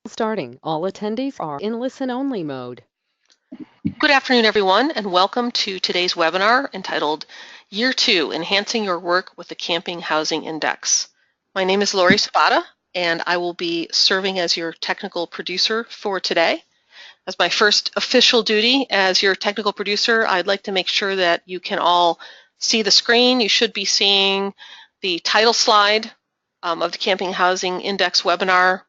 Starting. All attendees are in listen-only mode. Good afternoon, everyone, and welcome to today's webinar entitled Year 2, Enhancing Your Work with the Camping Housing Index. My name is Lori Sabata, and I will be serving as your technical producer for today. As my first official duty as your technical producer, I'd like to make sure that you can all see the screen. You should be seeing the title slide of the Camping Housing Index webinar,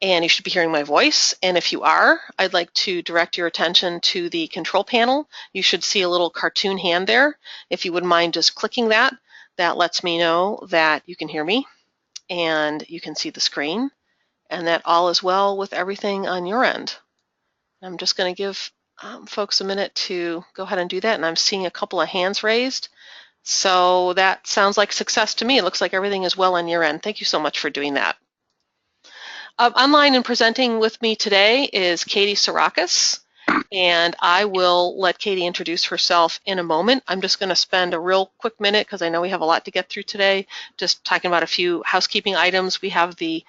and you should be hearing my voice. And if you are, I'd like to direct your attention to the control panel. You should see a little cartoon hand there. If you wouldn't mind just clicking that, that lets me know that you can hear me and you can see the screen and that all is well with everything on your end. I'm just going to give folks a minute to go ahead and do that, and I'm seeing a couple of hands raised. So that sounds like success to me. It looks like everything is well on your end. Thank you so much for doing that. Online and presenting with me today is Katie Sarakis, and I will let Katie introduce herself in a moment. I'm just going to spend a real quick minute because I know we have a lot to get through today, just talking about a few housekeeping items. We have the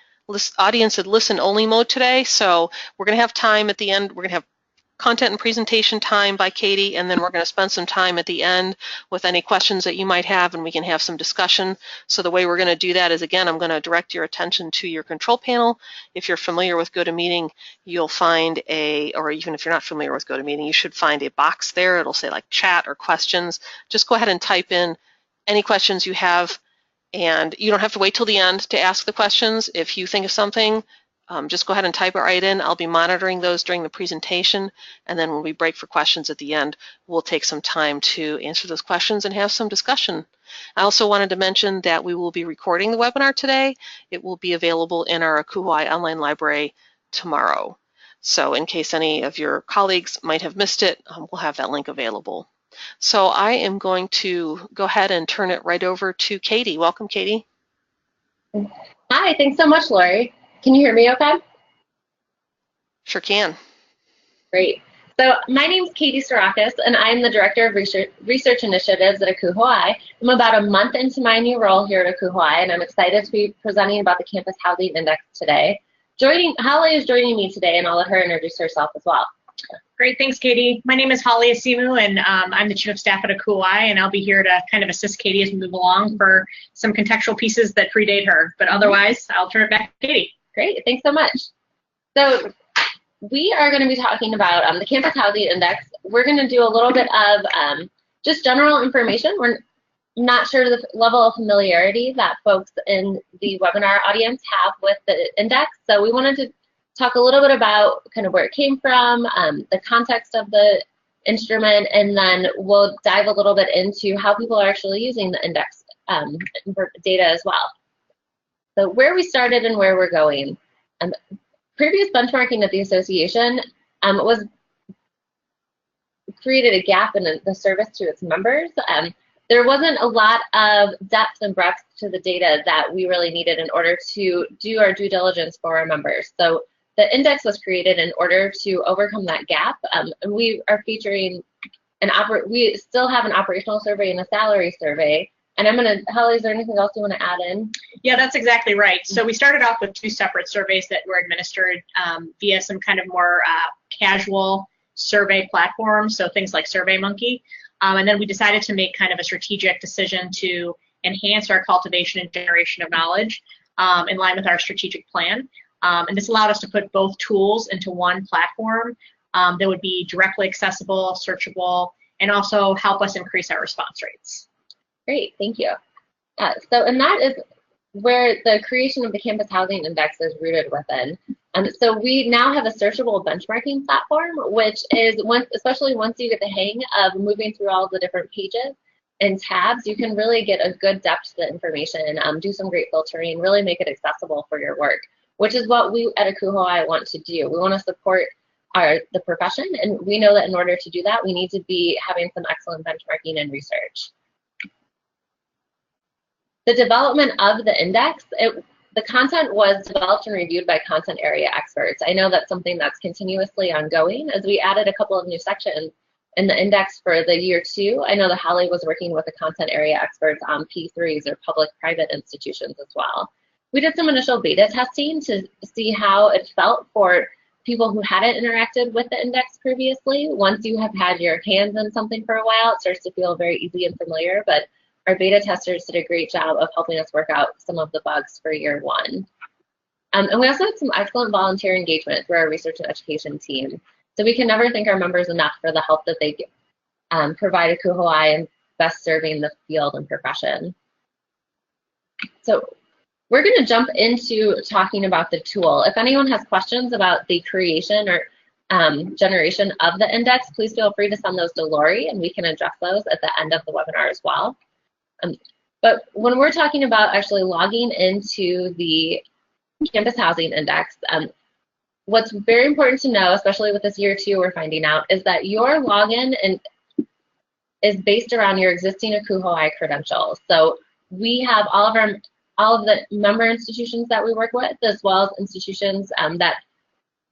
audience in listen-only mode today, so we're going to have time at the end. We're going to have content and presentation time by Katie, and then we're going to spend some time at the end with any questions that you might have, and we can have some discussion. So the way we're going to do that is, again, I'm going to direct your attention to your control panel. If you're familiar with GoToMeeting, you'll find or even if you're not familiar with GoToMeeting, you should find a box there. It'll say like chat or questions. Just go ahead and type in any questions you have, and you don't have to wait till the end to ask the questions. If you think of something, just go ahead and type it right in. I'll be monitoring those during the presentation, and then when we break for questions at the end, we'll take some time to answer those questions and have some discussion. I also wanted to mention that we will be recording the webinar today. It will be available in our Akuhai online library tomorrow. So in case any of your colleagues might have missed it, we'll have that link available. So I am going to go ahead and turn it right over to Katie. Welcome, Katie. Hi, thanks so much, Lori. Can you hear me okay? Sure can. Great. So my name is Katie Sarakis, and I'm the Director of Research Initiatives at Akuhai. I'm about a month into my new role here at Akuhai, and I'm excited to be presenting about the Campus Housing Index today. Holly is joining me today, and I'll let her introduce herself as well. Great, thanks, Katie. My name is Holly Asimu, and I'm the Chief of Staff at Akuhai, and I'll be here to kind of assist Katie as we move along for some contextual pieces that predate her. But otherwise, I'll turn it back to Katie. Great, thanks so much. So we are going to be talking about the Campus Housing Index. We're going to do a little bit of just general information. We're not sure the level of familiarity that folks in the webinar audience have with the index, so we wanted to talk a little bit about kind of where it came from, the context of the instrument, and then we'll dive a little bit into how people are actually using the index data as well. So where we started and where we're going. Previous benchmarking at the association was created a gap in the service to its members. There wasn't a lot of depth and breadth to the data that we really needed in order to do our due diligence for our members. So the index was created in order to overcome that gap. And we are featuring we still have an operational survey and a salary survey. And Holly, is there anything else you want to add in? Yeah, that's exactly right. So we started off with two separate surveys that were administered via some kind of more casual survey platforms, so things like SurveyMonkey. And then we decided to make kind of a strategic decision to enhance our cultivation and generation of knowledge in line with our strategic plan. And this allowed us to put both tools into one platform that would be directly accessible, searchable, and also help us increase our response rates. Great, thank you. And that is where the creation of the Campus Housing Index is rooted within. So we now have a searchable benchmarking platform, which is, especially once you get the hang of moving through all the different pages and tabs, you can really get a good depth to the information, do some great filtering, really make it accessible for your work, which is what we at Akuhai want to do. We want to support the profession, and we know that in order to do that, we need to be having some excellent benchmarking and research. The development of the index, the content was developed and reviewed by content area experts. I know that's something that's continuously ongoing as we added a couple of new sections in the index for the year 2. I know that Holly was working with the content area experts on P3s or public-private institutions as well. We did some initial beta testing to see how it felt for people who hadn't interacted with the index previously. Once you have had your hands in something for a while, it starts to feel very easy and familiar, but our beta testers did a great job of helping us work out some of the bugs for year one. And we also had some excellent volunteer engagement through our research and education team. So we can never thank our members enough for the help that they provide at Kuhoai and best serving the field and profession. So we're going to jump into talking about the tool. If anyone has questions about the creation or generation of the index, please feel free to send those to Lori, and we can address those at the end of the webinar as well. But when we're talking about actually logging into the Campus Housing Index, what's very important to know, especially with this year two we're finding out, is that your login is based around your existing Kuhoai credentials. So we have all of the member institutions that we work with, as well as institutions that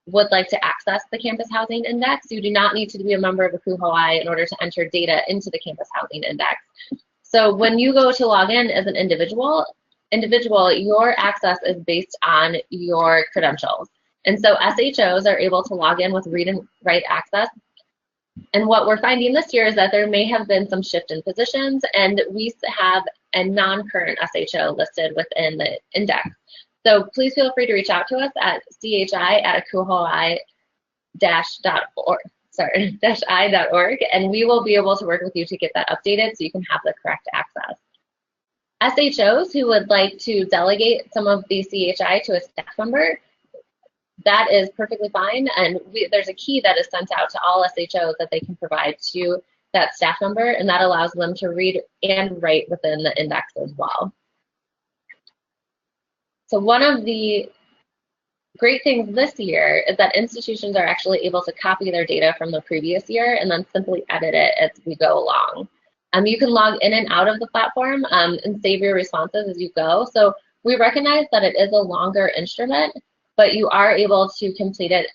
would like to access the Campus Housing Index. You do not need to be a member of Kuhoai in order to enter data into the Campus Housing Index. So when you go to log in as an individual, your access is based on your credentials. And so SHOs are able to log in with read and write access. And what we're finding this year is that there may have been some shift in positions, and we have a non-current SHO listed within the index. So please feel free to reach out to us at chi@kuhoai-i.org, and we will be able to work with you to get that updated so you can have the correct access. SHOs who would like to delegate some of the CHI to a staff member, that is perfectly fine, and there's a key that is sent out to all SHOs that they can provide to that staff member, and that allows them to read and write within the index as well. So one of the great things this year is that institutions are actually able to copy their data from the previous year and then simply edit it as we go along. You can log in and out of the platform and save your responses as you go. So we recognize that it is a longer instrument, but you are able to complete it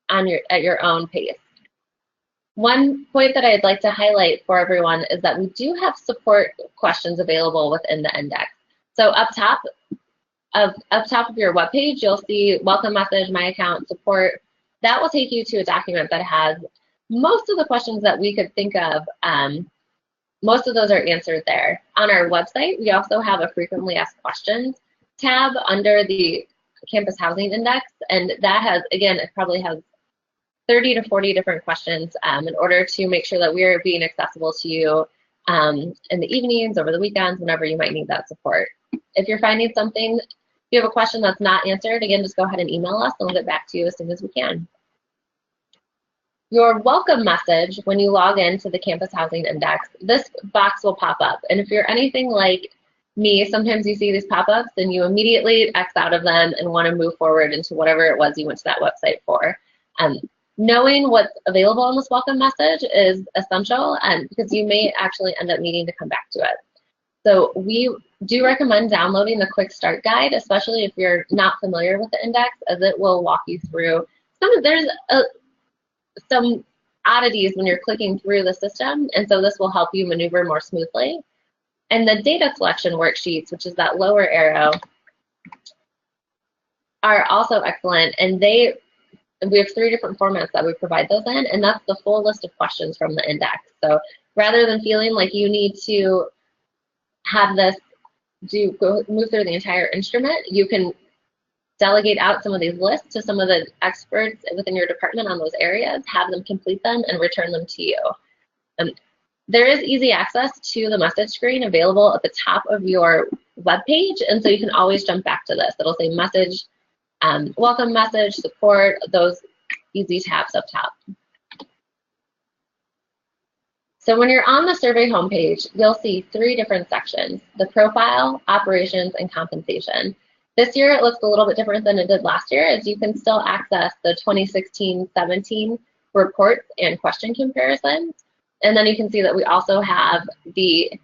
at your own pace. One point that I'd like to highlight for everyone is that we do have support questions available within the index. So up top of your webpage, you'll see welcome message, my account, support. That will take you to a document that has most of the questions that we could think of. Most of those are answered there. On our website, we also have a frequently asked questions tab under the Campus Housing Index, and that has, again, it probably has 30 to 40 different questions in order to make sure that we are being accessible to you in the evenings, over the weekends, whenever you might need that support. If you're finding something, if you have a question that's not answered, again, just go ahead and email us and we'll get back to you as soon as we can. Your welcome message, when you log into the Campus Housing Index, this box will pop up. And if you're anything like me, sometimes you see these pop-ups and you immediately X out of them and want to move forward into whatever it was you went to that website for. Knowing what's available on this welcome message is essential because you may actually end up needing to come back to it. So we do recommend downloading the Quick Start Guide, especially if you're not familiar with the index, as it will walk you through there's some oddities when you're clicking through the system, and so this will help you maneuver more smoothly. And the data collection worksheets, which is that lower arrow, are also excellent, and we have 3 different formats that we provide those in, and that's the full list of questions from the index. So rather than feeling like you need to have this move through the entire instrument, you can delegate out some of these lists to some of the experts within your department on those areas, have them complete them, and return them to you. There is easy access to the message screen available at the top of your web page, and so you can always jump back to this. It'll say message, welcome message, support, those easy tabs up top. So when you're on the survey homepage, you'll see 3 different sections: the profile, operations, and compensation. This year it looks a little bit different than it did last year, as you can still access the 2016-17 reports and question comparisons. And then you can see that we also have the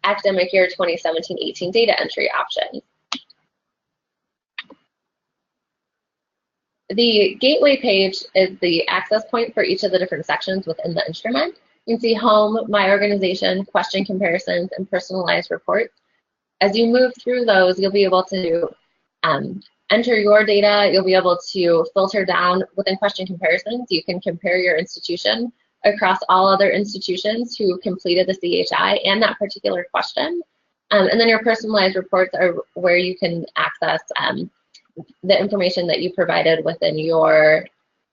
academic year 2017-18 data entry option. The gateway page is the access point for each of the different sections within the instrument. You can see home, my organization, question comparisons, and personalized reports. As you move through those, you'll be able to enter your data. You'll be able to filter down within question comparisons. You can compare your institution across all other institutions who completed the CHI and that particular question. And then your personalized reports are where you can access the information that you provided within your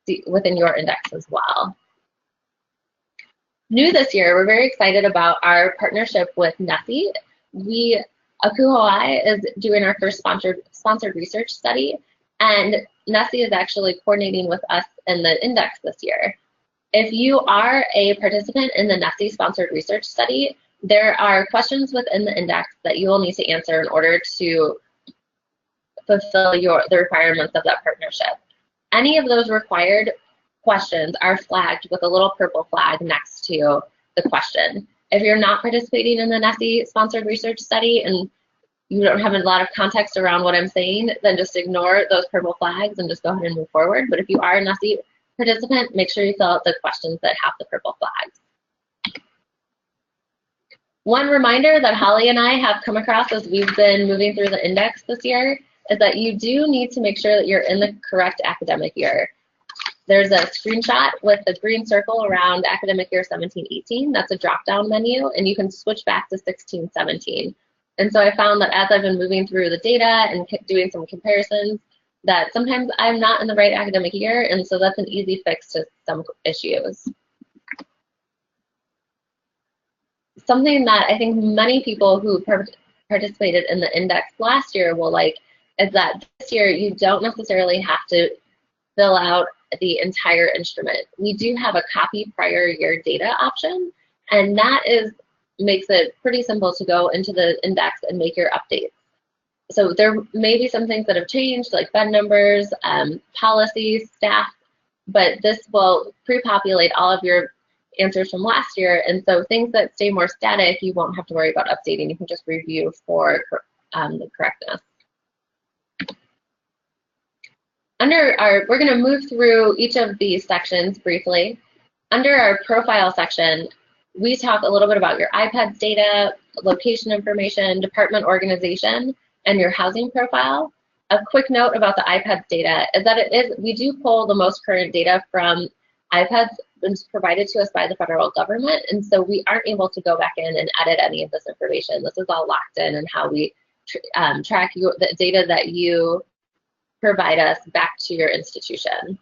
index as well. New this year, we're very excited about our partnership with NSSE. Akuhoai is doing our first sponsored research study, and NSSE is actually coordinating with us in the index this year. If you are a participant in the NSSE sponsored research study, there are questions within the index that you will need to answer in order to fulfill the requirements of that partnership. Any of those required questions are flagged with a little purple flag next to the question. If you're not participating in the NSSE sponsored research study and you don't have a lot of context around what I'm saying, then just ignore those purple flags and just go ahead and move forward. But if you are a NSSE participant, make sure you fill out the questions that have the purple flags. One reminder that Holly and I have come across as we've been moving through the index this year is that you do need to make sure that you're in the correct academic year. There's a screenshot with the green circle around academic year 17-18. That's a drop-down menu, and you can switch back to 16-17. And so I found that as I've been moving through the data and doing some comparisons, that sometimes I'm not in the right academic year, and so that's an easy fix to some issues. Something that I think many people who participated in the index last year will like is that this year you don't necessarily have to fill out the entire instrument. We do have a copy prior year data option, and that makes it pretty simple to go into the index and make your updates. So there may be some things that have changed, like bed numbers, policies, staff, but this will pre-populate all of your answers from last year, and so things that stay more static, you won't have to worry about updating. You can just review for the correctness. We're going to move through each of these sections briefly. Under our profile section, we talk a little bit about your iPads data, location information, department organization, and your housing profile. A quick note about the iPads data is that we do pull the most current data from iPads that's provided to us by the federal government, and so we aren't able to go back in and edit any of this information. This is all locked in and how we track the data that you provide us back to your institution.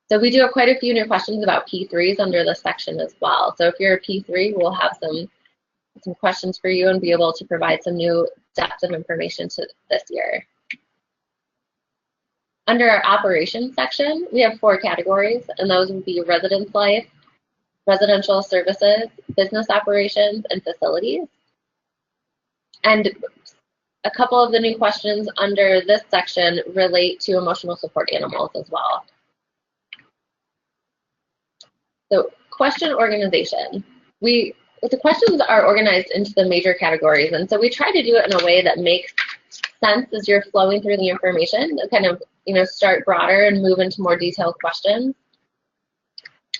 So we do have quite a few new questions about P3s under this section as well. So if you're a P3, we'll have some questions for you and be able to provide some new depth of information to this year. Under our operations section, we have 4 categories, and those would be residence life, residential services, business operations, and facilities. And a couple of the new questions under this section relate to emotional support animals as well. So question organization. The questions are organized into the major categories, and so we try to do it in a way that makes sense as you're flowing through the information, to kind of start broader and move into more detailed questions.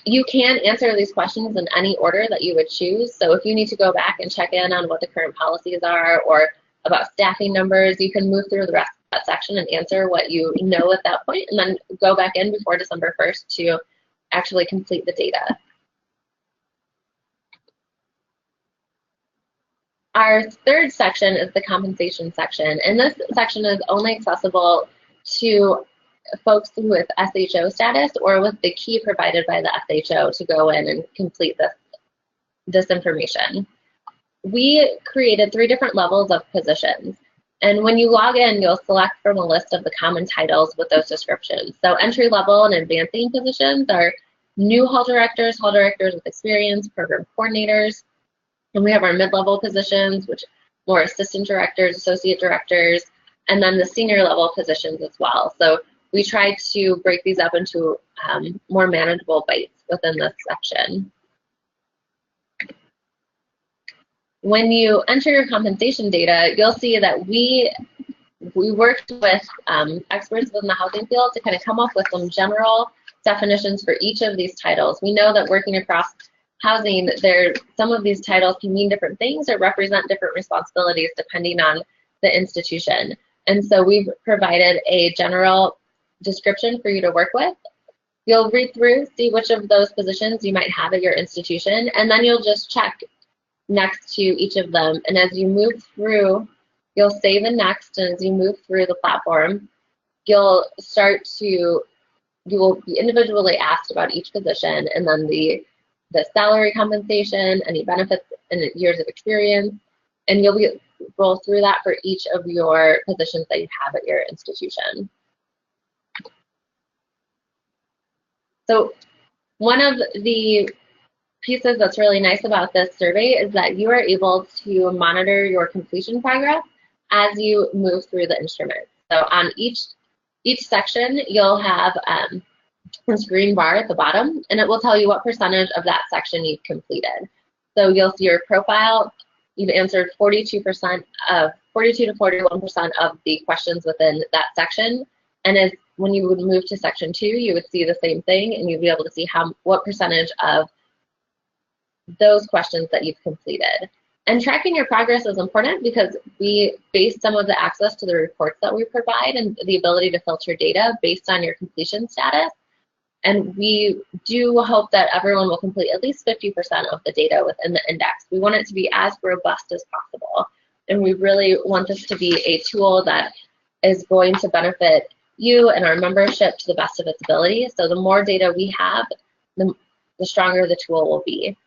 You can answer these questions in any order that you would choose. So if you need to go back and check in on what the current policies are or about staffing numbers, you can move through the rest of that section and answer what you know at that point, and then go back in before December 1st to actually complete the data. Our third section is the compensation section, and this section is only accessible to folks with SHO status or with the key provided by the SHO to go in and complete this information. We created 3 different levels of positions, and when you log in, you'll select from a list of the common titles with those descriptions. So entry level and advancing positions are new hall directors with experience, program coordinators, and we have our mid-level positions, which more assistant directors, associate directors, and then the senior level positions as well. So we try to break these up into more manageable bites within this section. When you enter your compensation data, you'll see that we worked with experts within the housing field to kind of come up with some general definitions for each of these titles. We know that working across housing, some of these titles can mean different things or represent different responsibilities depending on the institution. And so we've provided a general description for you to work with. You'll read through, see which of those positions you might have at your institution, and then you'll just check next to each of them. And as you move through, you'll save and next, and as you move through the platform, you will be individually asked about each position, and then the salary compensation, any benefits, and years of experience, and you'll roll through that for each of your positions that you have at your institution. So one of the pieces that's really nice about this survey is that you are able to monitor your completion progress as you move through the instrument. So on each section, you'll have this green bar at the bottom, and it will tell you what percentage of that section you've completed. So you'll see your profile. You've answered 42% of 42 to 41% of the questions within that section, and when you would move to section 2, you would see the same thing, and you'd be able to see what percentage of those questions that you've completed. And tracking your progress is important because we base some of the access to the reports that we provide and the ability to filter data based on your completion status. And we do hope that everyone will complete at least 50% of the data within the index. We want it to be as robust as possible. And we really want this to be a tool that is going to benefit you and our membership to the best of its ability. So the more data we have, the stronger the tool will be.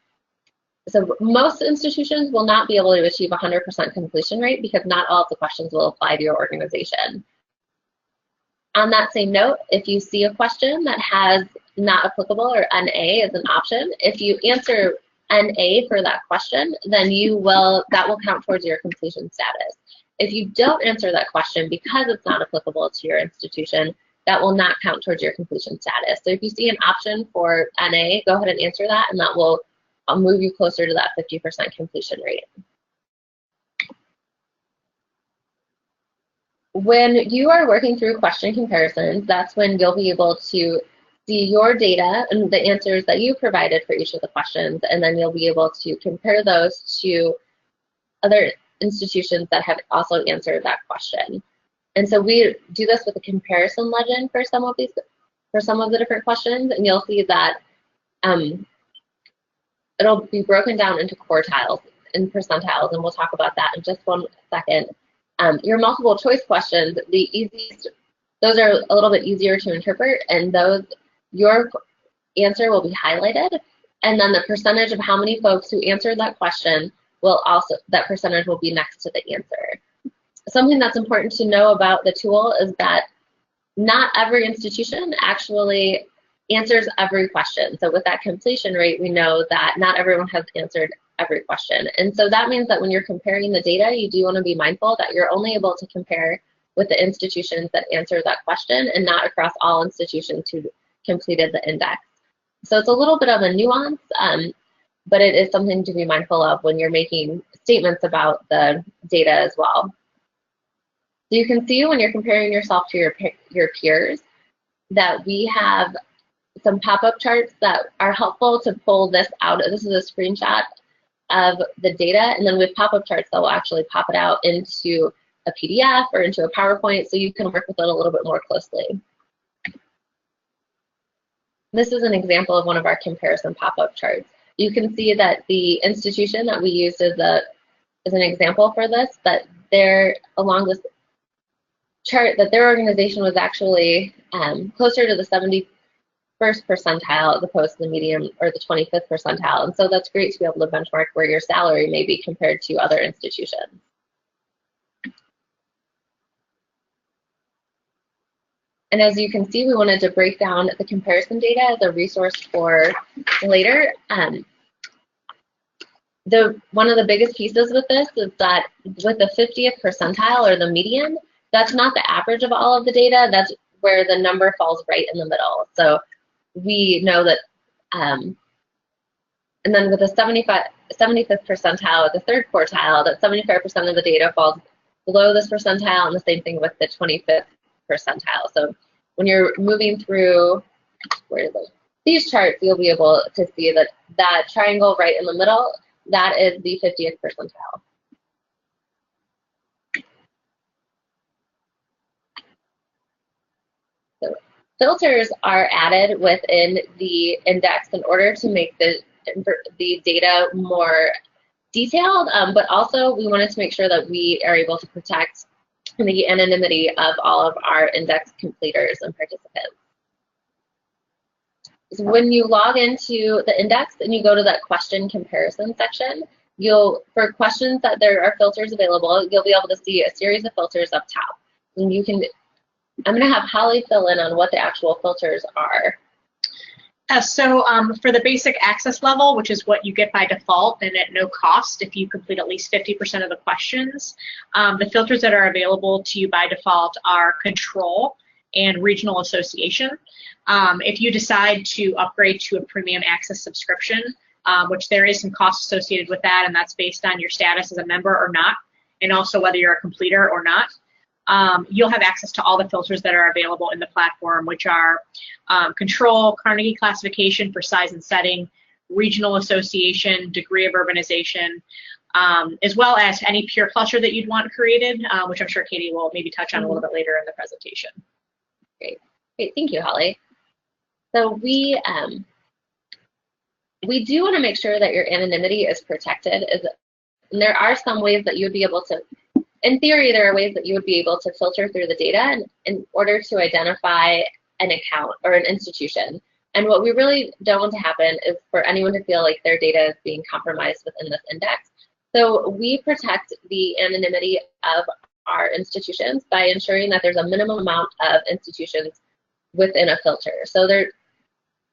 So most institutions will not be able to achieve 100% completion rate because not all of the questions will apply to your organization. On that same note, if you see a question that has not applicable or NA as an option, if you answer NA for that question, then that will count towards your completion status. If you don't answer that question because it's not applicable to your institution, that will not count towards your completion status. So if you see an option for NA, go ahead and answer that, and that will move you closer to that 50% completion rate. When you are working through question comparisons, that's when you'll be able to see your data and the answers that you provided for each of the questions, and then you'll be able to compare those to other institutions that have also answered that question. And so we do this with a comparison legend for some of the different questions, and you'll see that it'll be broken down into quartiles and percentiles, and we'll talk about that in just one second. Your multiple choice questions, those are a little bit easier to interpret, and your answer will be highlighted, and then the percentage of how many folks who answered that question that percentage will be next to the answer. Something that's important to know about the tool is that not every institution actually answers every question. So with that completion rate, we know that not everyone has answered every question. And so that means that when you're comparing the data, you do want to be mindful that you're only able to compare with the institutions that answer that question and not across all institutions who completed the index. So it's a little bit of a nuance, but it is something to be mindful of when you're making statements about the data as well. So you can see when you're comparing yourself to your peers that we have some pop-up charts that are helpful to pull this out. This is a screenshot of the data, and then with pop-up charts that will actually pop it out into a PDF or into a PowerPoint so you can work with it a little bit more closely. This is an example of one of our comparison pop-up charts. You can see that the institution that we used as an example for this, that along this chart, that their organization was actually closer to the 71st percentile as opposed to the median or the 25th percentile. And so that's great to be able to benchmark where your salary may be compared to other institutions. And as you can see, we wanted to break down the comparison data as a resource for later. One of the biggest pieces with this is that with the 50th percentile or the median, that's not the average of all of the data. That's where the number falls right in the middle. So we know that, and then with the 75th percentile, the third quartile, that 75% of the data falls below this percentile, and the same thing with the 25th percentile. So when you're moving through, these charts, you'll be able to see that that triangle right in the middle, that is the 50th percentile. So filters are added within the index in order to make the data more detailed, but also we wanted to make sure that we are able to protect the anonymity of all of our index completers and participants. So when you log into the index and you go to that question comparison section, for questions that there are filters available, you'll be able to see a series of filters up top. And you can, I'm going to have Holly fill in on what the actual filters are. For the basic access level, which is what you get by default and at no cost if you complete at least 50% of the questions, the filters that are available to you by default are control and regional association. If you decide to upgrade to a premium access subscription, which there is some cost associated with that, and that's based on your status as a member or not, and also whether you're a completer or not, you'll have access to all the filters that are available in the platform, which are control, Carnegie classification for size and setting, regional association, degree of urbanization, as well as any peer cluster that you'd want created, which I'm sure Katie will maybe touch on a little bit later in the presentation. Great, thank you, Holly. So we do want to make sure that your anonymity is protected. And there are some ways that you would be able to, in theory, there are ways that you would be able to filter through the data in order to identify an account or an institution. And what we really don't want to happen is for anyone to feel like their data is being compromised within this index. So we protect the anonymity of our institutions by ensuring that there's a minimum amount of institutions within a filter. So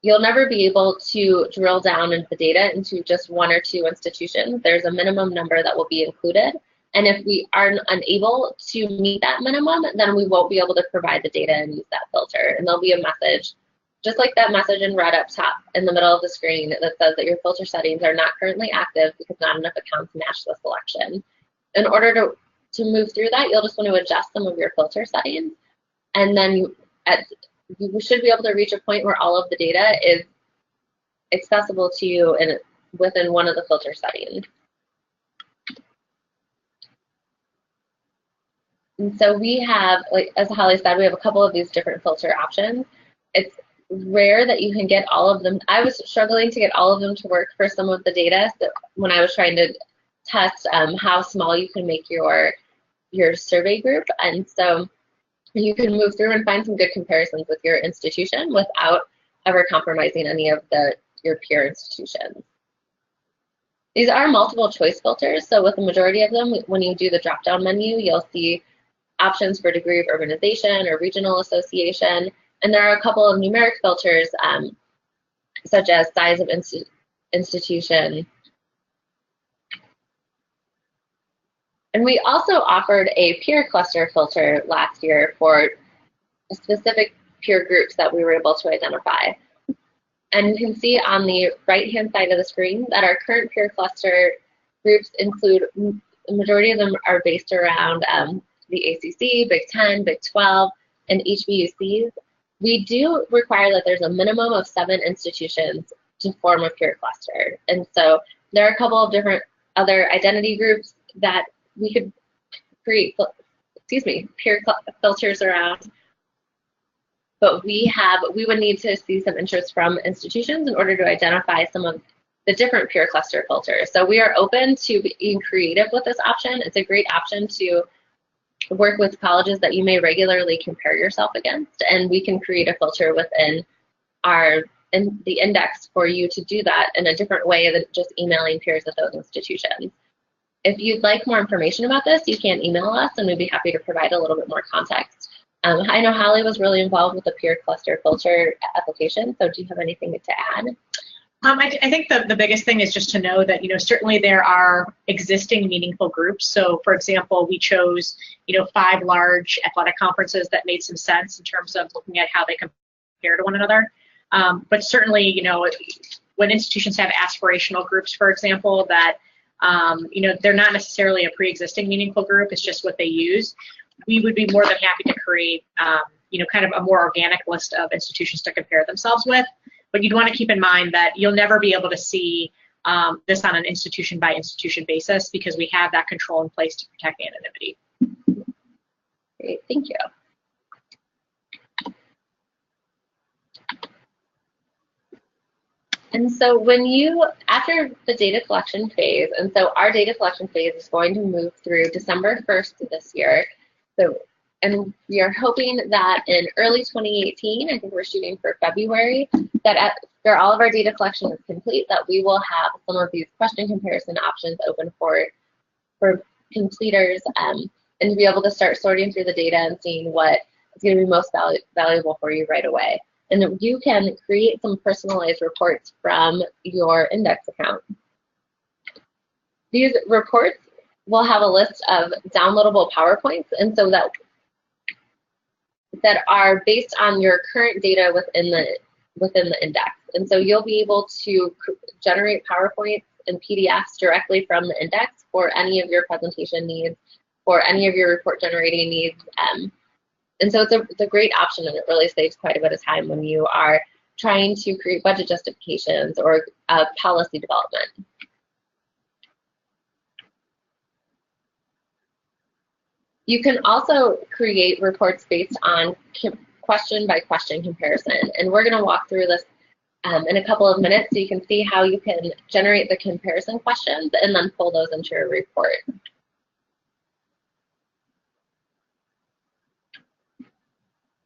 you'll never be able to drill down into the data into just one or two institutions. There's a minimum number that will be included. And if we are unable to meet that minimum, then we won't be able to provide the data and use that filter. And there'll be a message, just like that message in red up top in the middle of the screen that says that your filter settings are not currently active because not enough accounts match the selection. In order to move through that, you'll just want to adjust some of your filter settings. And then you should be able to reach a point where all of the data is accessible to you within one of the filter settings. And so we have, like as Holly said, we have a couple of these different filter options. It's rare that you can get all of them. I was struggling to get all of them to work for some of the data when I was trying to test how small you can make your survey group. And so you can move through and find some good comparisons with your institution without ever compromising any of your peer institutions. These are multiple choice filters, so with the majority of them, when you do the drop-down menu, you'll see options for degree of urbanization or regional association, and there are a couple of numeric filters such as size of institution. And we also offered a peer cluster filter last year for specific peer groups that we were able to identify. And you can see on the right-hand side of the screen that our current peer cluster groups include, the majority of them are based around the ACC, Big 10, Big 12, and HBUCs. We do require that there's a minimum of 7 institutions to form a peer cluster. And so there are a couple of different other identity groups that we could create, peer filters around. But we would need to see some interest from institutions in order to identify some of the different peer cluster filters. So we are open to being creative with this option. It's a great option to work with colleges that you may regularly compare yourself against, and we can create a filter within the index for you to do that in a different way than just emailing peers at those institutions. If you'd like more information about this, you can email us, and we'd be happy to provide a little bit more context. I know Holly was really involved with the peer cluster filter application, so do you have anything to add? I think the biggest thing is just to know that, certainly there are existing meaningful groups. So, for example, we chose, 5 large athletic conferences that made some sense in terms of looking at how they compare to one another. But certainly, when institutions have aspirational groups, for example, that, they're not necessarily a pre-existing meaningful group, it's just what they use. We would be more than happy to create, kind of a more organic list of institutions to compare themselves with. but you'd want to keep in mind that you'll never be able to see this on an institution by institution basis because we have that control in place to protect anonymity. Great, thank you. And so when you, after the data collection phase, and so our data collection phase is going to move through December 1st of this year. So, and we are hoping that in early 2018, I think we're shooting for February, that after all of our data collection is complete, that we will have some of these question comparison options open for completers, and to be able to start sorting through the data and seeing what is going to be most valuable for you right away. And you can create some personalized reports from your index account. These reports will have a list of downloadable PowerPoints, and so that are based on your current data within the index. And so you'll be able to generate PowerPoints and PDFs directly from the index for any of your presentation needs, for any of your report generating needs. And so it's a great option, and it really saves quite a bit of time when you are trying to create budget justifications or policy development. You can also create reports based on question by question comparison, and we're going to walk through this in a couple of minutes so you can see how you can generate the comparison questions and then pull those into your report.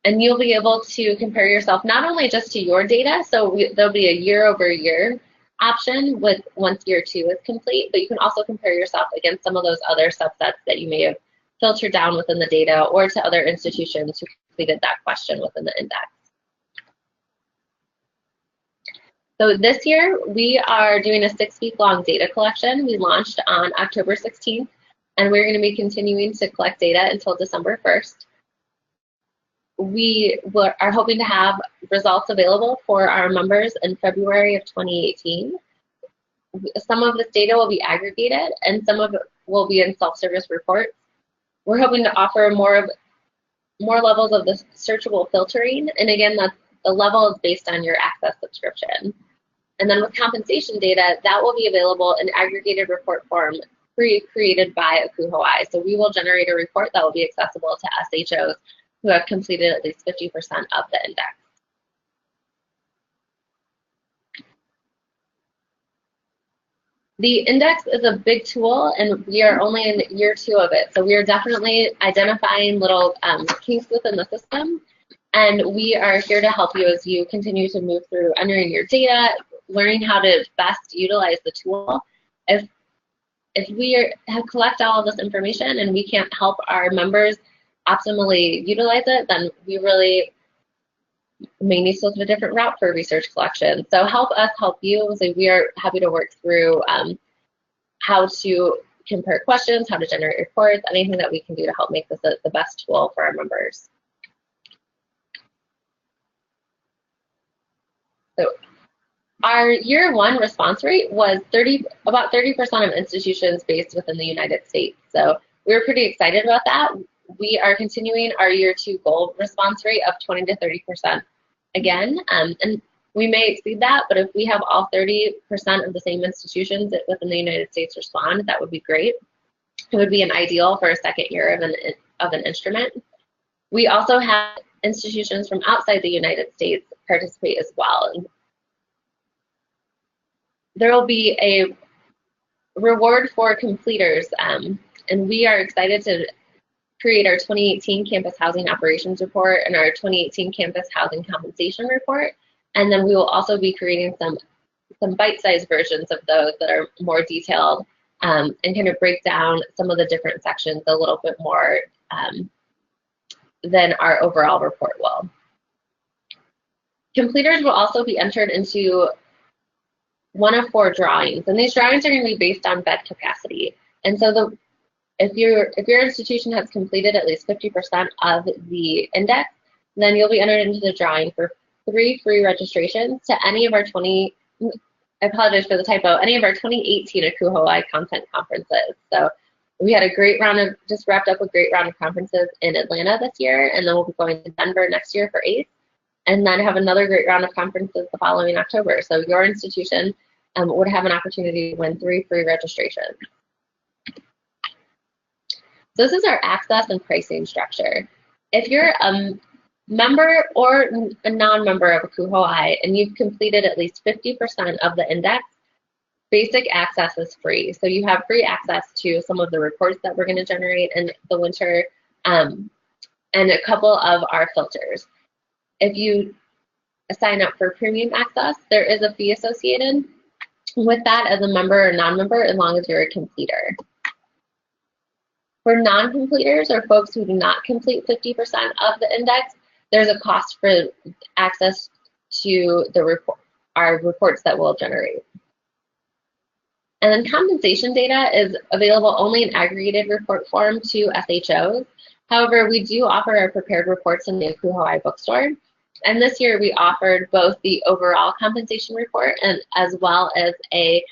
And you'll be able to compare yourself not only just to your data, so there'll be a year-over-year option once year 2 is complete, but you can also compare yourself against some of those other subsets that you may have filtered down within the data or to other institutions who completed that question within the index. So this year, we are doing a 6-week-long data collection. We launched on October 16th, and we're going to be continuing to collect data until December 1st. We are hoping to have results available for our members in February of 2018. Some of this data will be aggregated, and some of it will be in self-service reports. We're hoping to offer more levels of the searchable filtering, and again, the level is based on your Access subscription. And then with compensation data, that will be available in aggregated report form pre-created by ACUHO-I. So we will generate a report that will be accessible to SHOs who have completed at least 50% of the index. The index is a big tool, and we are only in year 2 of it. So we are definitely identifying little kinks within the system, and we are here to help you as you continue to move through entering your data, learning how to best utilize the tool. If we collect all of this information and we can't help our members optimally utilize it, then we really may need to look at a different route for research collection. So help us help you. So we are happy to work through how to compare questions, how to generate reports, anything that we can do to help make this the best tool for our members. So our year 1 response rate was about 30% of institutions based within the United States. So we were pretty excited about that. We are continuing our year 2 goal response rate of 20 to 30% again, and we may exceed that, but if we have all 30% of the same institutions within the United States respond, that would be great. It would be an ideal for a second year of an instrument. We also have institutions from outside the United States participate as well. There will be a reward for completers, and we are excited to create our 2018 Campus Housing Operations Report and our 2018 Campus Housing Compensation Report. And then we will also be creating some bite-sized versions of those that are more detailed and kind of break down some of the different sections a little bit more than our overall report will. Completers will also be entered into one of 4 drawings, and these drawings are going to be based on bed capacity. And so if your institution has completed at least 50% of the index, then you'll be entered into the drawing for 3 free registrations to any of our I apologize for the typo, any of our 2018 ACUHO-I content conferences. So we had just wrapped up a great round of conferences in Atlanta this year, and then we'll be going to Denver next year for ACE. and then have another great round of conferences the following October. So your institution would have an opportunity to win 3 free registrations. So this is our access and pricing structure. If you're a member or a non-member of ACU Hawaii and you've completed at least 50% of the index, basic access is free. So you have free access to some of the reports that we're going to generate in the winter and a couple of our filters. If you sign up for premium access, there is a fee associated with that as a member or non-member, as long as you're a completer. For non-completers or folks who do not complete 50% of the index, there's a cost for access to the our reports that we'll generate. And then compensation data is available only in aggregated report form to SHOs. However, we do offer our prepared reports in the ACU Hawaii bookstore. And this year we offered both the overall compensation report and as well as a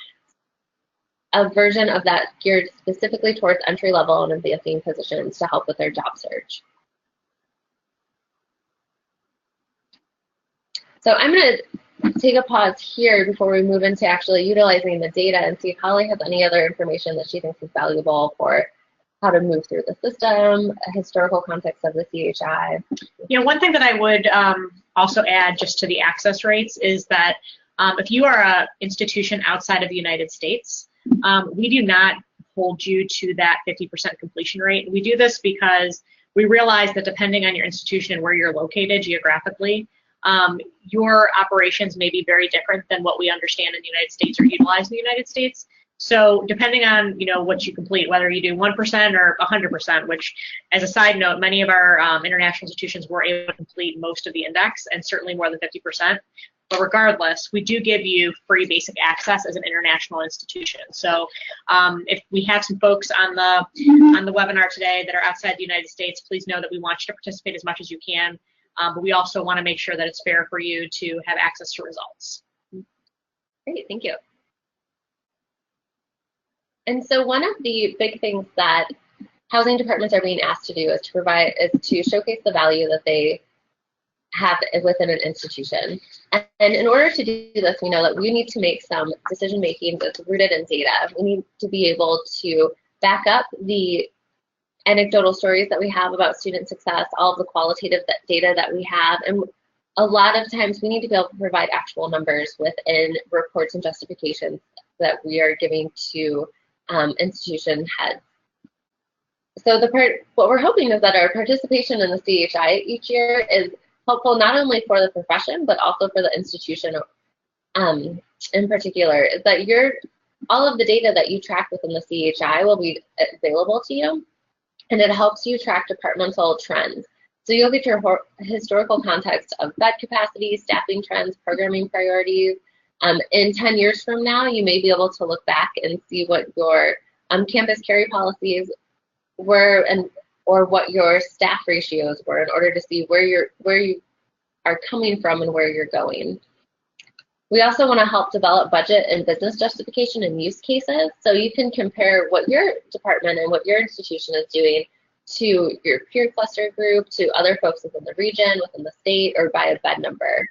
version of that geared specifically towards entry-level and advancing positions to help with their job search. So I'm going to take a pause here before we move into actually utilizing the data and see if Holly has any other information that she thinks is valuable for how to move through the system, a historical context of the CHI. You know, one thing that I would also add just to the access rates is that if you are an institution outside of the United States, we do not hold you to that 50% completion rate. We do this because we realize that depending on your institution and where you're located geographically, your operations may be very different than what we understand in the United States or utilize in the United States. So depending on what you complete, whether you do 1% or 100%, which as a side note, many of our international institutions were able to complete most of the index and certainly more than 50%. But regardless, we do give you free basic access as an international institution. So if we have some folks on the webinar today that are outside the United States, please know that we want you to participate as much as you can. But we also want to make sure that it's fair for you to have access to results. Great, thank you. And so one of the big things that housing departments are being asked to do is to showcase the value that they have within an institution. And in order to do this, we know that we need to make some decision making that's rooted in data. We need to be able to back up the anecdotal stories that we have about student success, all of the qualitative data that we have, and a lot of times we need to be able to provide actual numbers within reports and justifications that we are giving to institution heads. So what we're hoping is that our participation in the CHI each year is helpful not only for the profession, but also for the institution in particular, is that all of the data that you track within the CHI will be available to you, and it helps you track departmental trends. So you'll get your historical context of bed capacity, staffing trends, programming priorities. In 10 years from now, you may be able to look back and see what your campus carry policies were or what your staff ratios were in order to see where you are coming from and where you're going. We also want to help develop budget and business justification and use cases, so you can compare what your department and what your institution is doing to your peer cluster group, to other folks within the region, within the state, or by a bed number.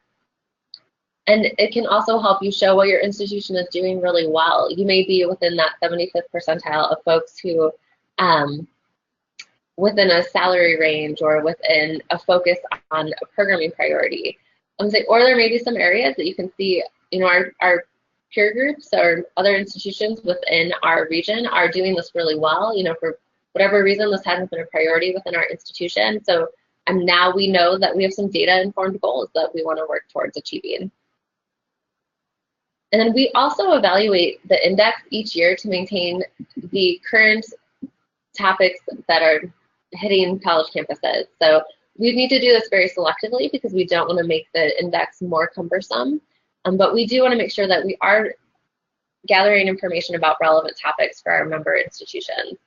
And it can also help you show what your institution is doing really well. You may be within that 75th percentile of folks who within a salary range or within a focus on a programming priority. Or there may be some areas that you can see, our peer groups or other institutions within our region are doing this really well. For whatever reason, this hasn't been a priority within our institution. So now we know that we have some data-informed goals that we want to work towards achieving. And then we also evaluate the index each year to maintain the current topics that are hitting college campuses. So we need to do this very selectively because we don't want to make the index more cumbersome. But we do want to make sure that we are gathering information about relevant topics for our member institutions.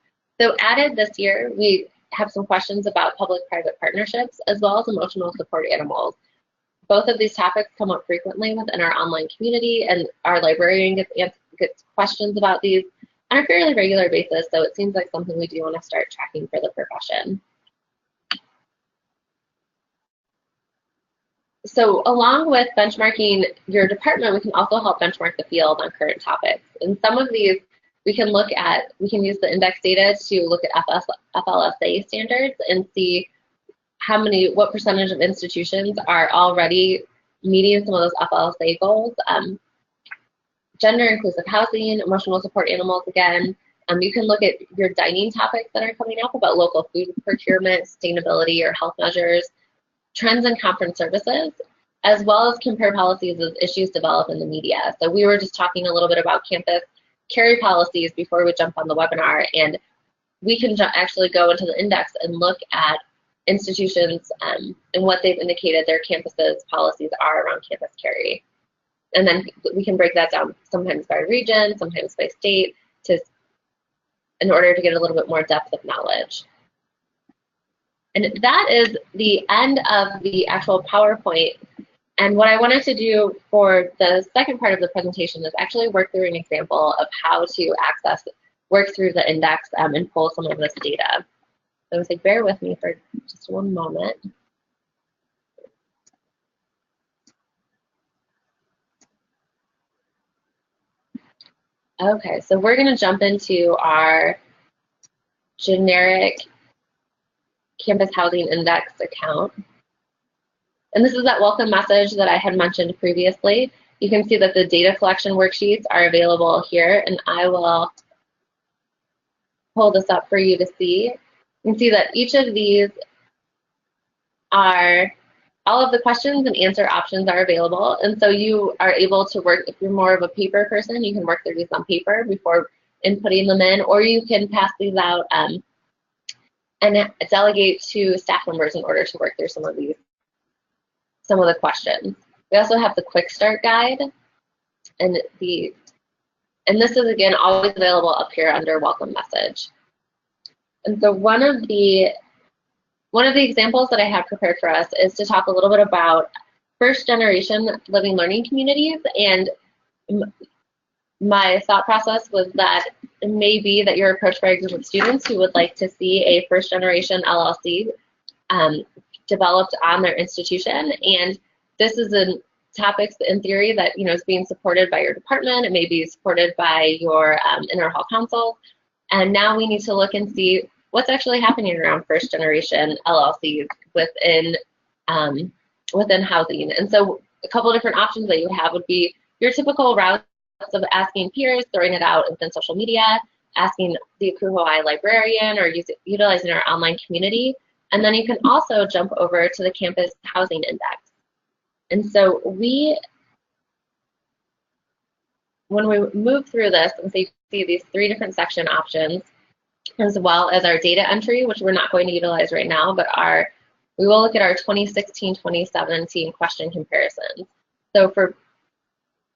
So added this year, we have some questions about public-private partnerships as well as emotional support animals. Both of these topics come up frequently within our online community, and our librarian gets questions about these on a fairly regular basis, so it seems like something we do want to start tracking for the profession. So along with benchmarking your department, we can also help benchmark the field on current topics. And some of these we can use the index data to look at FLSA standards and see what percentage of institutions are already meeting some of those FLSA goals. Gender inclusive housing, emotional support animals again. You can look at your dining topics that are coming up about local food procurement, sustainability, or health measures, trends in conference services, as well as compare policies as issues develop in the media. So we were just talking a little bit about campus carry policies before we jump on the webinar, and we can actually go into the index and look at institutions and what they've indicated their campuses policies are around campus carry. And then we can break that down sometimes by region, sometimes by state, in order to get a little bit more depth of knowledge. And that is the end of the actual PowerPoint. And what I wanted to do for the second part of the presentation is actually work through an example of how to work through the index and pull some of this data. So I would say bear with me for just one moment. Okay, so we're going to jump into our generic campus housing index account. And this is that welcome message that I had mentioned previously. You can see that the data collection worksheets are available here, and I will pull this up for you to see. You can see that each of these all of the questions and answer options are available, and so you are able to work, if you're more of a paper person, you can work through these on paper before inputting them in, or you can pass these out and delegate to staff members in order to work through some of the questions. We also have the quick start guide, and this is again always available up here under welcome message. And so one of the examples that I have prepared for us is to talk a little bit about first generation living learning communities. And my thought process was that it may be that you're approached by a group of students who would like to see a first generation LLC developed on their institution. And this is a topic in theory that is being supported by your department. It may be supported by your inter-hall council. And now we need to look and see what's actually happening around first generation LLCs within housing. And so a couple of different options that you have would be your typical routes of asking peers, throwing it out within social media, asking the Akuhoi librarian, or utilizing our online community. And then you can also jump over to the campus housing index. And so when we move through this, and so you see these three different section options, as well as our data entry, which we're not going to utilize right now, but we will look at our 2016-2017 question comparisons. So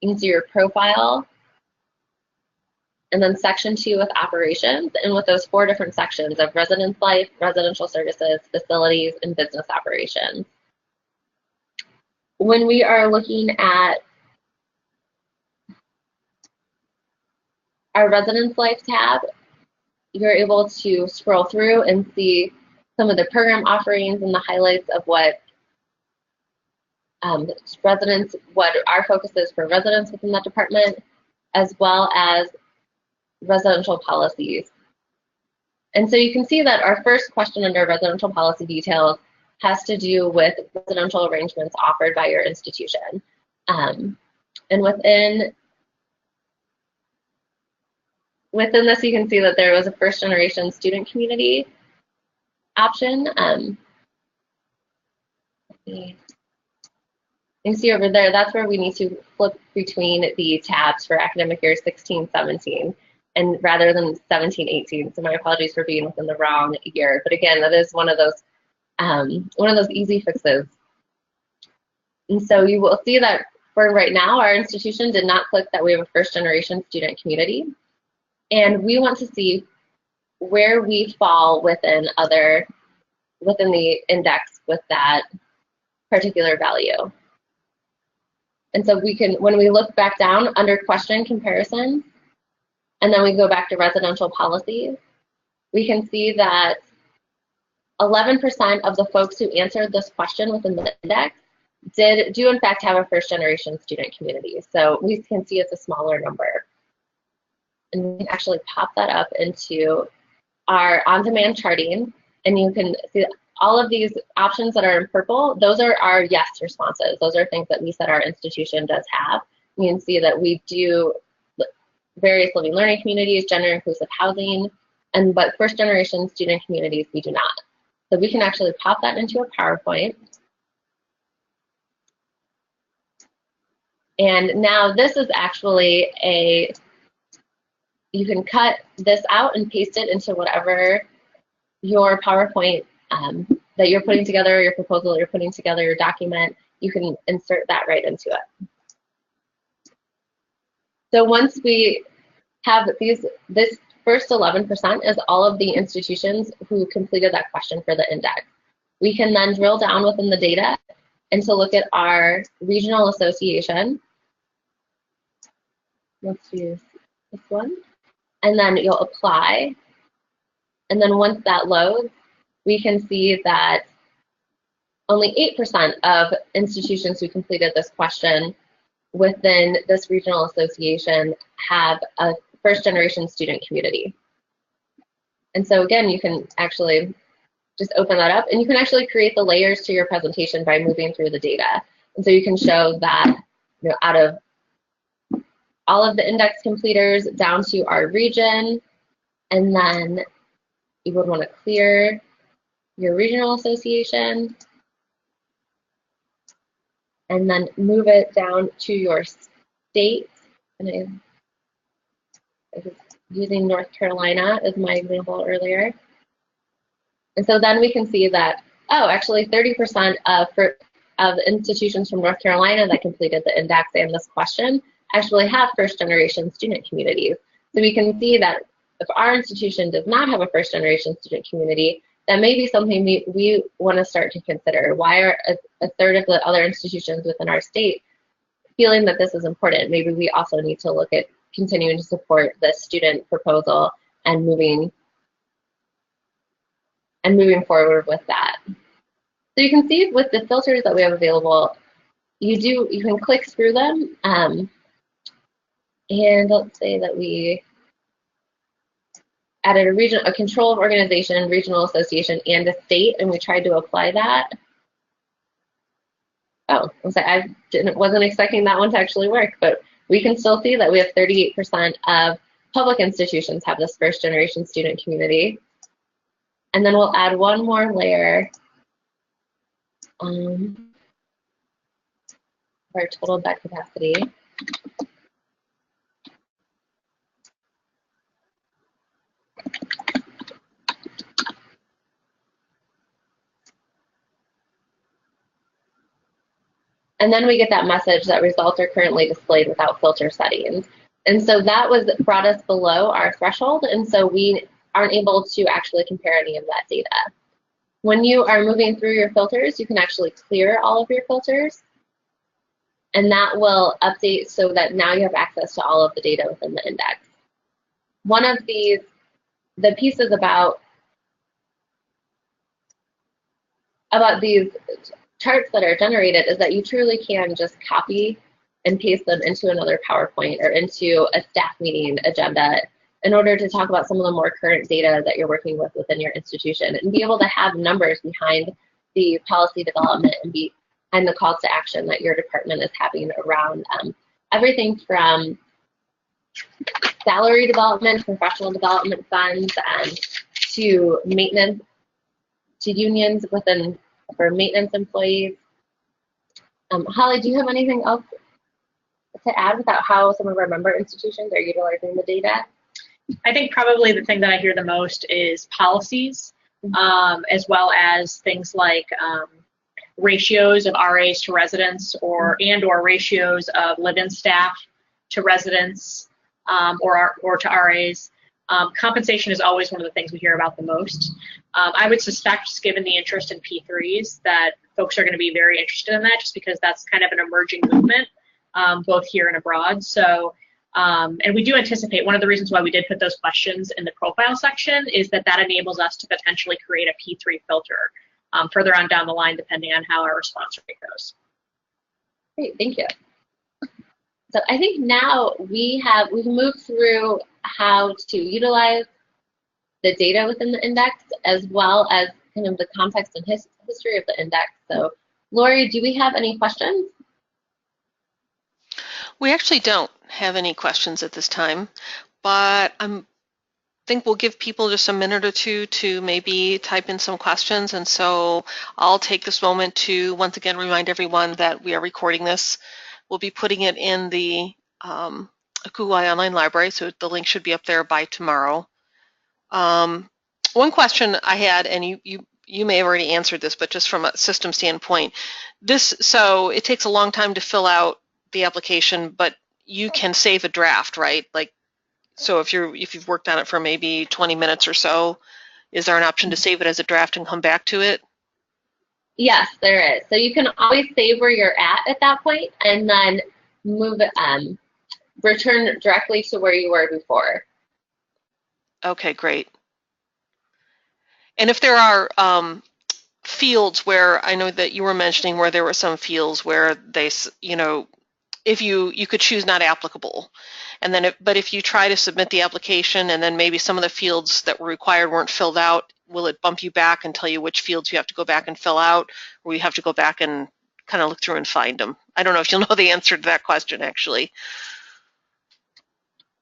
you can see your profile, and then section 2 with operations, and with those 4 different sections of residence life, residential services, facilities, and business operations. When we are looking at our residence life tab, you're able to scroll through and see some of the program offerings and the highlights of what our focus is for residents within that department, as well as residential policies. And so you can see that our first question under residential policy details has to do with residential arrangements offered by your institution. And within this, you can see that there was a first generation student community option. You can see over there, that's where we need to flip between the tabs for academic year 16-17 and rather than 17-18. So my apologies for being within the wrong year. But again, that is one of those easy fixes. And so you will see that for right now, our institution did not click that we have a first generation student community. And we want to see where we fall within the index with that particular value. And so when we look back down under question comparison, and then we go back to residential policies, we can see that 11% of the folks who answered this question within the index do in fact have a first-generation student community. So we can see it's a smaller number. And we can actually pop that up into our on-demand charting, and you can see all of these options that are in purple. Those are our yes responses. Those are things that we said our institution does have. You can see that we do various living learning communities, gender inclusive housing, but first generation student communities we do not. So we can actually pop that into a PowerPoint. And now this is actually you can cut this out and paste it into whatever your PowerPoint that you're putting together, your proposal you're putting together, your document, you can insert that right into it. So once we have this first 11% is all of the institutions who completed that question for the index. We can then drill down within the data and to look at our regional association. Let's use this one. And then you'll apply. And then once that loads, we can see that only 8% of institutions who completed this question within this regional association have a first generation student community. And so again, you can actually just open that up and you can actually create the layers to your presentation by moving through the data. And so you can show that, you know, out of all of the index completers down to our region, and then you would want to clear your regional association and then move it down to your state. And I was using North Carolina as my example earlier. And so then we can see that, oh, actually 30% of institutions from North Carolina that completed the index and this question actually have first generation student communities. So we can see that if our institution does not have a first generation student community, that may be something we want to start to consider. Why are a third of the other institutions within our state feeling that this is important? Maybe we also need to look at continuing to support the student proposal and moving forward with that. So you can see with the filters that we have available, you can click through them. And let's say that we added a control of organization, regional association, and a state, and we tried to apply that. Oh, I wasn't expecting that one to actually work, but we can still see that we have 38% of public institutions have this first generation student community. And then we'll add one more layer of our total bed capacity. And then we get that message that results are currently displayed without filter settings. And so that brought us below our threshold, and so we aren't able to actually compare any of that data. When you are moving through your filters, you can actually clear all of your filters, and that will update so that now you have access to all of the data within the index. One of the pieces about these charts that are generated is that you truly can just copy and paste them into another PowerPoint or into a staff meeting agenda in order to talk about some of the more current data that you're working with within your institution and be able to have numbers behind the policy development and behind the calls to action that your department is having around everything from salary development, professional development funds, to maintenance, to unions for maintenance employees. Holly, do you have anything else to add about how some of our member institutions are utilizing the data? I think probably the thing that I hear the most is policies, as well as things like ratios of RAs to residents or ratios of live-in staff to residents or to RAs. Compensation is always one of the things we hear about the most. I would suspect, just given the interest in P3s, that folks are going to be very interested in that just because that's kind of an emerging movement, both here and abroad. So, and we do anticipate, one of the reasons why we did put those questions in the profile section is that enables us to potentially create a P3 filter further on down the line, depending on how our response rate goes. Great, thank you. So I think now we've moved through how to utilize the data within the index, as well as kind of the context and history of the index. So Lori, do we have any questions? We actually don't have any questions at this time, but I think we'll give people just a minute or two to maybe type in some questions. And so I'll take this moment to once again remind everyone that we are recording this. We'll be putting it in the Google Online Library, so the link should be up there by tomorrow. One question I had, and you may have already answered this, but just from a system standpoint, so it takes a long time to fill out the application, but you can save a draft, right? Like, so if you've worked on it for maybe 20 minutes or so, is there an option to save it as a draft and come back to it? Yes, there is. So you can always save where you're at that point, and then move it, return directly to where you were before. Okay, great. And if there are fields where I know that you were mentioning where there were some fields where they, if you could choose not applicable, and then but if you try to submit the application and then maybe some of the fields that were required weren't filled out, will it bump you back and tell you which fields you have to go back and fill out, or you have to go back and kind of look through and find them? I don't know if you'll know the answer to that question, actually.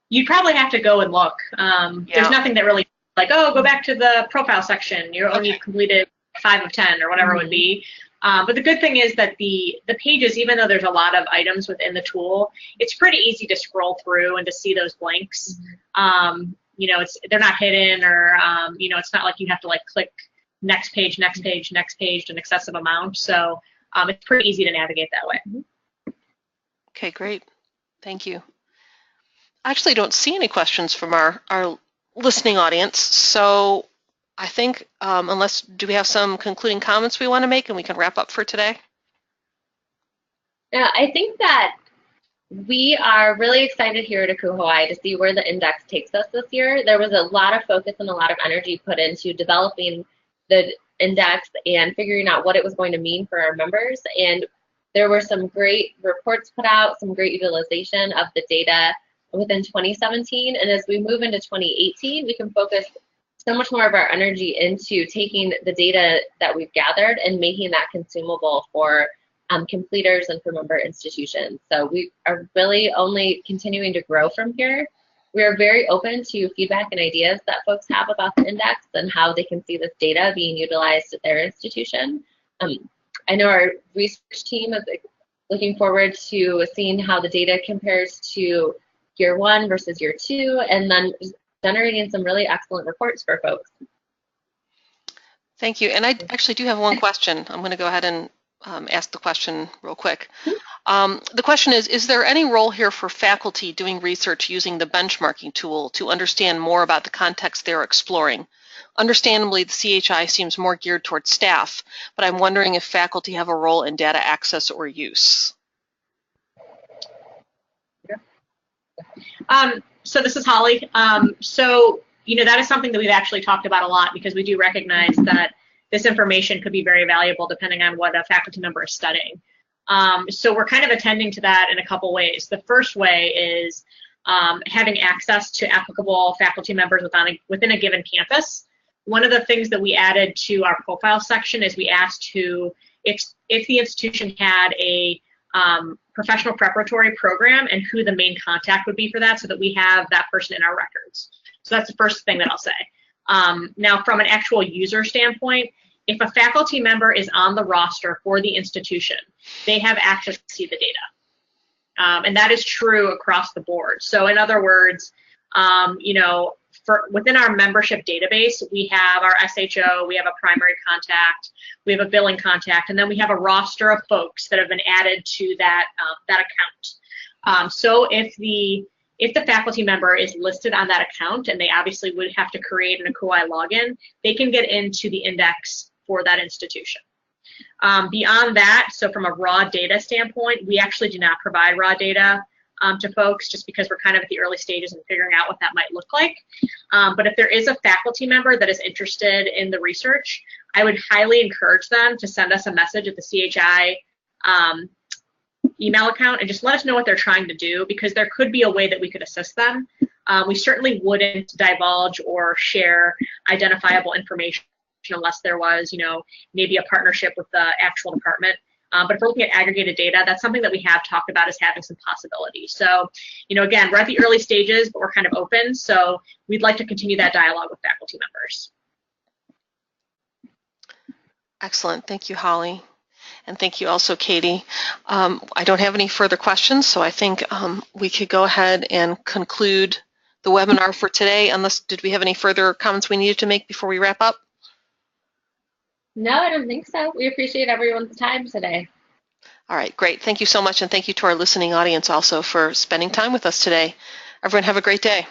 You'd probably have to go and look. There's nothing that really, like, oh, go back to the profile section. You're only completed 5 of 10 or whatever it would be. But the good thing is that the pages, even though there's a lot of items within the tool, it's pretty easy to scroll through and to see those blanks. They're not hidden, or it's not like you have to like click next page, next page, next page to an excessive amount. So it's pretty easy to navigate that way. Okay, great. Thank you. I actually don't see any questions from our listening audience, so I think do we have some concluding comments we want to make and we can wrap up for today? Yeah, I think that we are really excited here at ACU Hawaii to see where the index takes us this year. There was a lot of focus and a lot of energy put into developing the index and figuring out what it was going to mean for our members. And there were some great reports put out, some great utilization of the data within 2017. And as we move into 2018, we can focus so much more of our energy into taking the data that we've gathered and making that consumable for completers and for member institutions. So we are really only continuing to grow from here. We are very open to feedback and ideas that folks have about the index and how they can see this data being utilized at their institution. I know our research team is looking forward to seeing how the data compares to year 1 versus year 2, and then generating some really excellent reports for folks. Thank you. And I actually do have one question. I'm going to go ahead and ask the question real quick. The question is there any role here for faculty doing research using the benchmarking tool to understand more about the context they're exploring? Understandably, the CHI seems more geared towards staff, but I'm wondering if faculty have a role in data access or use. So this is Holly. That is something that we've actually talked about a lot, because we do recognize that this information could be very valuable depending on what a faculty member is studying. So we're kind of attending to that in a couple ways. The first way is having access to applicable faculty members within a given campus. One of the things that we added to our profile section is we asked if the institution had a professional preparatory program and who the main contact would be for that, so that we have that person in our records. So that's the first thing that I'll say. Now, from an actual user standpoint, if a faculty member is on the roster for the institution, they have access to see the data. And that is true across the board. So in other words, within our membership database, we have our SHO, we have a primary contact, we have a billing contact, and then we have a roster of folks that have been added to that account. So if the faculty member is listed on that account, and they obviously would have to create an ACUI login, they can get into the index for that institution. Beyond that, so from a raw data standpoint, we actually do not provide raw data to folks, just because we're kind of at the early stages in figuring out what that might look like. But if there is a faculty member that is interested in the research, I would highly encourage them to send us a message at the CHI email account and just let us know what they're trying to do, because there could be a way that we could assist them. We certainly wouldn't divulge or share identifiable information unless there was, maybe a partnership with the actual department. But if we're looking at aggregated data, that's something that we have talked about as having some possibilities. So, again, we're at the early stages, but we're kind of open. So we'd like to continue that dialogue with faculty members. Excellent. Thank you, Holly. And thank you also, Katie. I don't have any further questions, so I think we could go ahead and conclude the webinar for today, unless, did we have any further comments we needed to make before we wrap up? No, I don't think so. We appreciate everyone's time today. All right, great. Thank you so much, and thank you to our listening audience also for spending time with us today. Everyone have a great day.